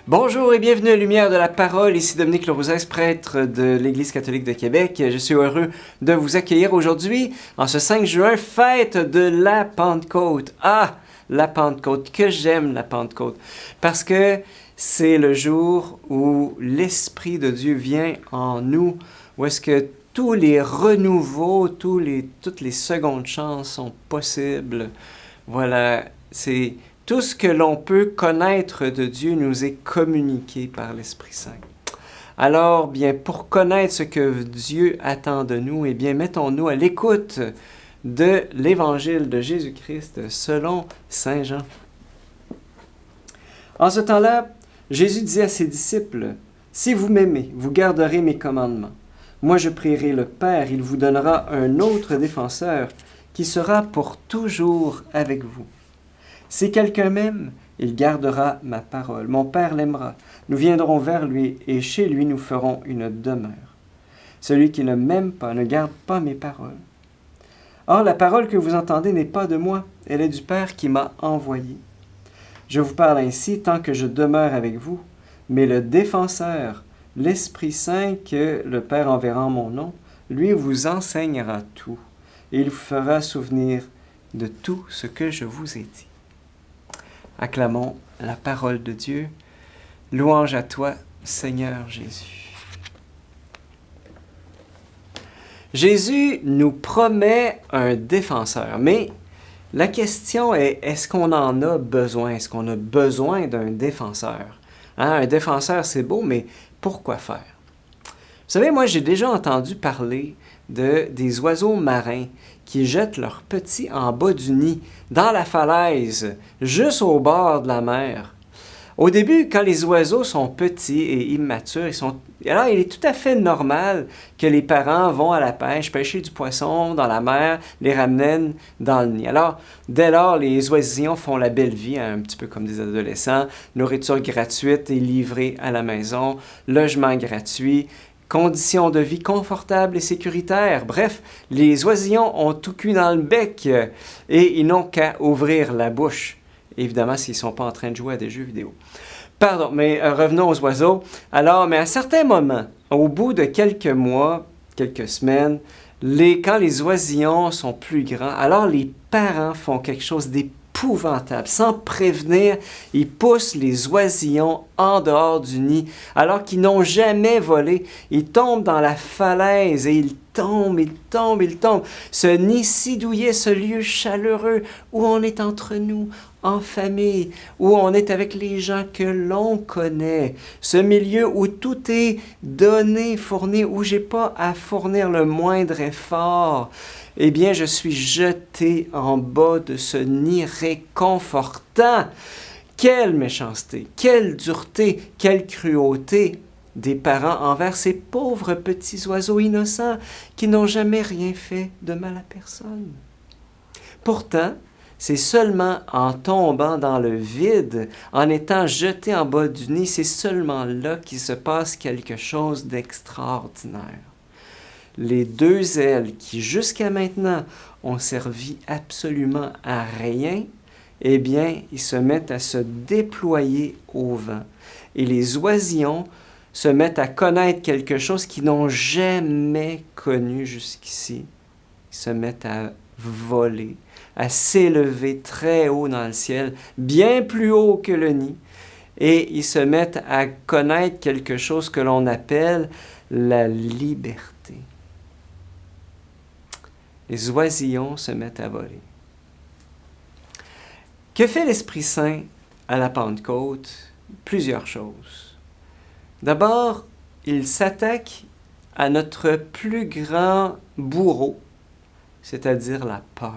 Bonjour et bienvenue à Lumière de la Parole, ici Dominique Lerouzès, prêtre de l'Église catholique de Québec. Je suis heureux de vous accueillir aujourd'hui, en ce 5 juin, fête de la Pentecôte. Ah, la Pentecôte, que j'aime la Pentecôte, parce que c'est le jour où l'Esprit de Dieu vient en nous, où est-ce que tous les renouveaux, toutes les secondes chances sont possibles. Voilà, c'est... Tout ce que l'on peut connaître de Dieu nous est communiqué par l'Esprit Saint. Alors, bien, pour connaître ce que Dieu attend de nous, eh bien, mettons-nous à l'écoute de l'Évangile de Jésus-Christ selon Saint Jean. En ce temps-là, Jésus dit à ses disciples, « Si vous m'aimez, vous garderez mes commandements. Moi, je prierai le Père, il vous donnera un autre défenseur qui sera pour toujours avec vous. Si quelqu'un m'aime, il gardera ma parole. Mon Père l'aimera. Nous viendrons vers lui et chez lui nous ferons une demeure. Celui qui ne m'aime pas ne garde pas mes paroles. Or, la parole que vous entendez n'est pas de moi, elle est du Père qui m'a envoyé. Je vous parle ainsi tant que je demeure avec vous, mais le défenseur, l'Esprit Saint que le Père enverra en mon nom, lui vous enseignera tout et il vous fera souvenir de tout ce que je vous ai dit. » Acclamons la parole de Dieu. Louange à toi, Seigneur Jésus. Jésus nous promet un défenseur, mais la question est, est-ce qu'on en a besoin? Est-ce qu'on a besoin d'un défenseur? Un défenseur, c'est beau, mais pourquoi faire? Vous savez, moi, j'ai déjà entendu parler des oiseaux marins qui jettent leurs petits en bas du nid, dans la falaise, juste au bord de la mer. Au début, quand les oiseaux sont petits et immatures, alors il est tout à fait normal que les parents vont à la pêche, pêcher du poisson dans la mer, les ramènent dans le nid. Alors, dès lors, les oisillons font la belle vie, un petit peu comme des adolescents, nourriture gratuite et livrée à la maison, logement gratuit, conditions de vie confortables et sécuritaires. Bref, les oisillons ont tout cuit dans le bec et ils n'ont qu'à ouvrir la bouche. Évidemment, s'ils ne sont pas en train de jouer à des jeux vidéo. Pardon, mais revenons aux oiseaux. Alors, mais à certains moments, au bout de quelques mois, quelques semaines, quand les oisillons sont plus grands, alors les parents font quelque chose d'épouvantable. Sans prévenir, ils poussent les oisillons en dehors du nid, alors qu'ils n'ont jamais volé. Ils tombent dans la falaise et ils tombent. Ce nid si douillet, ce lieu chaleureux où on est entre nous, en famille, où on est avec les gens que l'on connaît, ce milieu où tout est donné, fourni, où j'ai pas à fournir le moindre effort, eh bien, je suis jeté en bas de ce nid réconfortant. Quelle méchanceté, quelle dureté, quelle cruauté des parents envers ces pauvres petits oiseaux innocents qui n'ont jamais rien fait de mal à personne. Pourtant, c'est seulement en tombant dans le vide, en étant jeté en bas du nid, c'est seulement là qu'il se passe quelque chose d'extraordinaire. Les deux ailes qui jusqu'à maintenant ont servi absolument à rien, eh bien, ils se mettent à se déployer au vent. Et les oisillons se mettent à connaître quelque chose qu'ils n'ont jamais connu jusqu'ici. Ils se mettent à voler, à s'élever très haut dans le ciel, bien plus haut que le nid, et ils se mettent à connaître quelque chose que l'on appelle la liberté. Les oisillons se mettent à voler. Que fait l'Esprit Saint à la Pentecôte? Plusieurs choses. D'abord, il s'attaque à notre plus grand bourreau, c'est-à-dire la peur.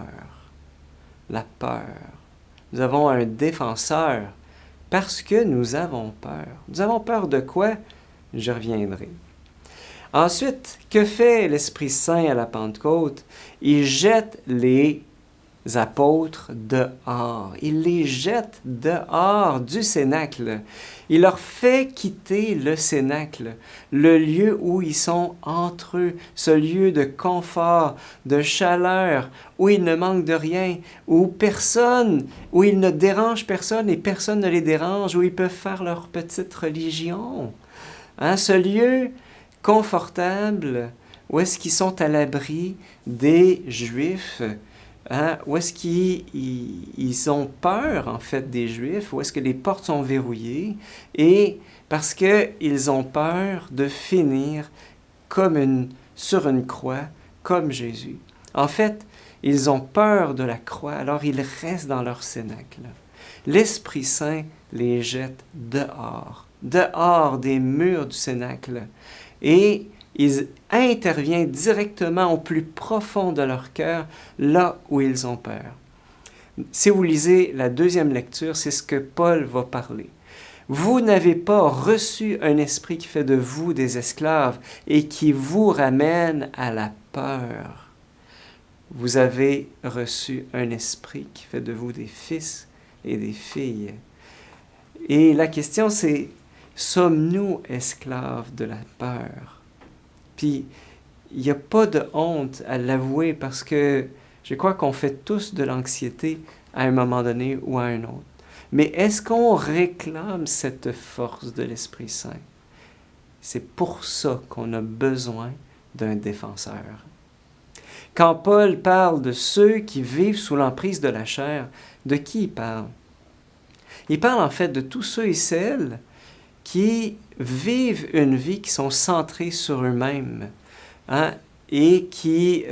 La peur. Nous avons un défenseur parce que nous avons peur. Nous avons peur de quoi? Je reviendrai. Ensuite, que fait l'Esprit Saint à la Pentecôte? Il jette les apôtres dehors. Il les jette dehors du cénacle. Il leur fait quitter le cénacle, le lieu où ils sont entre eux, ce lieu de confort, de chaleur, où ils ne manquent de rien, où ils ne dérangent personne et personne ne les dérange, où ils peuvent faire leur petite religion. Hein, ce lieu confortable, où est-ce qu'ils sont à l'abri des Juifs, hein, où est-ce qu'ils ont peur, en fait, des Juifs, où est-ce que les portes sont verrouillées, et parce qu'ils ont peur de finir sur une croix, comme Jésus. En fait, ils ont peur de la croix, alors ils restent dans leur cénacle. L'Esprit Saint les jette dehors des murs du cénacle, et il intervient directement au plus profond de leur cœur, là où ils ont peur. Si vous lisez la deuxième lecture, c'est ce que Paul va parler. Vous n'avez pas reçu un esprit qui fait de vous des esclaves et qui vous ramène à la peur. Vous avez reçu un esprit qui fait de vous des fils et des filles. Et la question c'est, sommes-nous esclaves de la peur? Puis, il n'y a pas de honte à l'avouer parce que je crois qu'on fait tous de l'anxiété à un moment donné ou à un autre. Mais est-ce qu'on réclame cette force de l'Esprit Saint? C'est pour ça qu'on a besoin d'un défenseur. Quand Paul parle de ceux qui vivent sous l'emprise de la chair, de qui il parle? Il parle en fait de tous ceux et celles qui vivent une vie qui sont centrés sur eux-mêmes, hein, et qui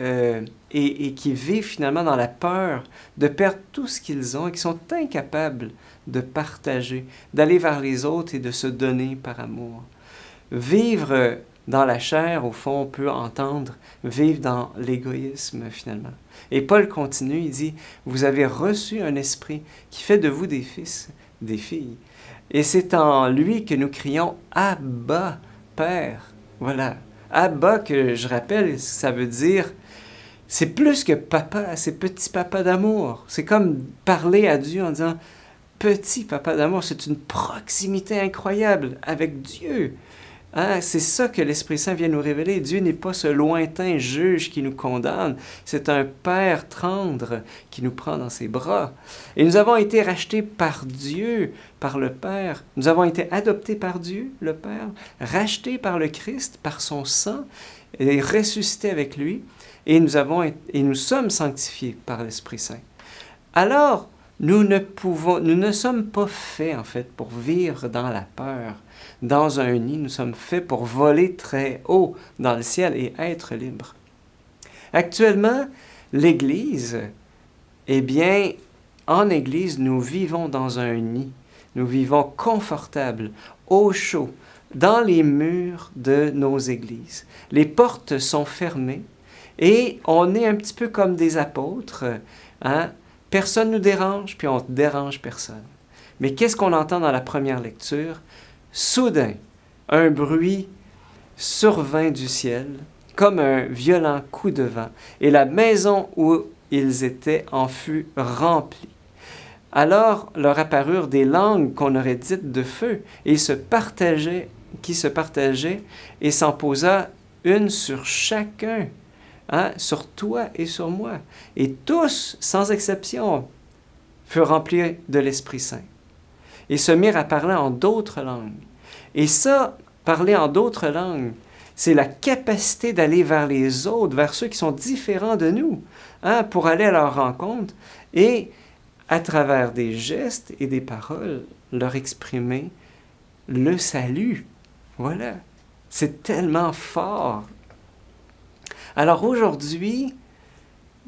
vivent finalement dans la peur de perdre tout ce qu'ils ont et qui sont incapables de partager, d'aller vers les autres et de se donner par amour. Vivre dans la chair, au fond, on peut entendre vivre dans l'égoïsme finalement. Et Paul continue, il dit, vous avez reçu un esprit qui fait de vous des fils, des filles. Et c'est en lui que nous crions « Abba, Père ». Voilà. Abba, que je rappelle, ça veut dire, c'est plus que papa, c'est petit papa d'amour. C'est comme parler à Dieu en disant « Petit papa d'amour », c'est une proximité incroyable avec Dieu. Hein? C'est ça que l'Esprit Saint vient nous révéler. Dieu n'est pas ce lointain juge qui nous condamne. C'est un Père tendre qui nous prend dans ses bras. Et nous avons été rachetés par Dieu, par le Père. Nous avons été adoptés par Dieu, le Père, rachetés par le Christ, par son sang, et ressuscités avec lui. Et nous sommes sanctifiés par l'Esprit Saint. Alors, nous ne sommes pas faits, en fait, pour vivre dans la peur. Dans un nid, nous sommes faits pour voler très haut dans le ciel et être libres. Actuellement, l'Église, eh bien, en Église, nous vivons dans un nid. Nous vivons confortables, au chaud, dans les murs de nos églises. Les portes sont fermées et on est un petit peu comme des apôtres. Hein? Personne ne nous dérange, puis on ne dérange personne. Mais qu'est-ce qu'on entend dans la première lecture? Soudain, un bruit survint du ciel, comme un violent coup de vent, et la maison où ils étaient en fut remplie. Alors leur apparurent des langues qu'on aurait dites de feu, et qui se partageaient, et s'en posa une sur chacun, hein, sur toi et sur moi. Et tous, sans exception, furent remplis de l'Esprit Saint. Et se mirent à parler en d'autres langues. Et ça, parler en d'autres langues, c'est la capacité d'aller vers les autres, vers ceux qui sont différents de nous, hein, pour aller à leur rencontre et, à travers des gestes et des paroles, leur exprimer le salut. Voilà. C'est tellement fort. Alors aujourd'hui,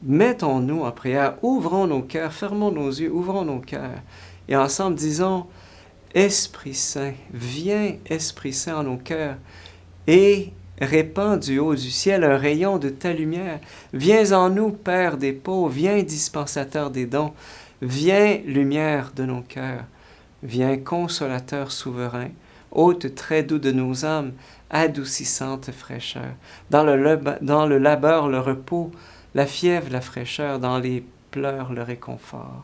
mettons-nous en prière, ouvrons nos cœurs, fermons nos yeux, ouvrons nos cœurs, et ensemble disons, Esprit Saint, viens, Esprit Saint, en nos cœurs, et répands du haut du ciel un rayon de ta lumière. Viens en nous, Père des pauvres, viens, dispensateur des dons, viens, lumière de nos cœurs, viens, consolateur souverain, hôte très doux de nos âmes, adoucissante fraîcheur. Dans le labeur, le repos, la fièvre, la fraîcheur, dans les pleure le réconfort.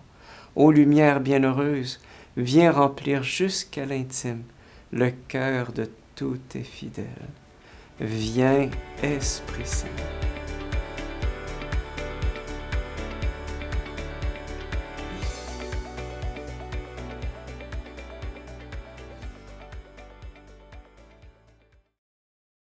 Ô lumière bienheureuse, viens remplir jusqu'à l'intime le cœur de tous tes fidèles. Viens, Esprit Saint.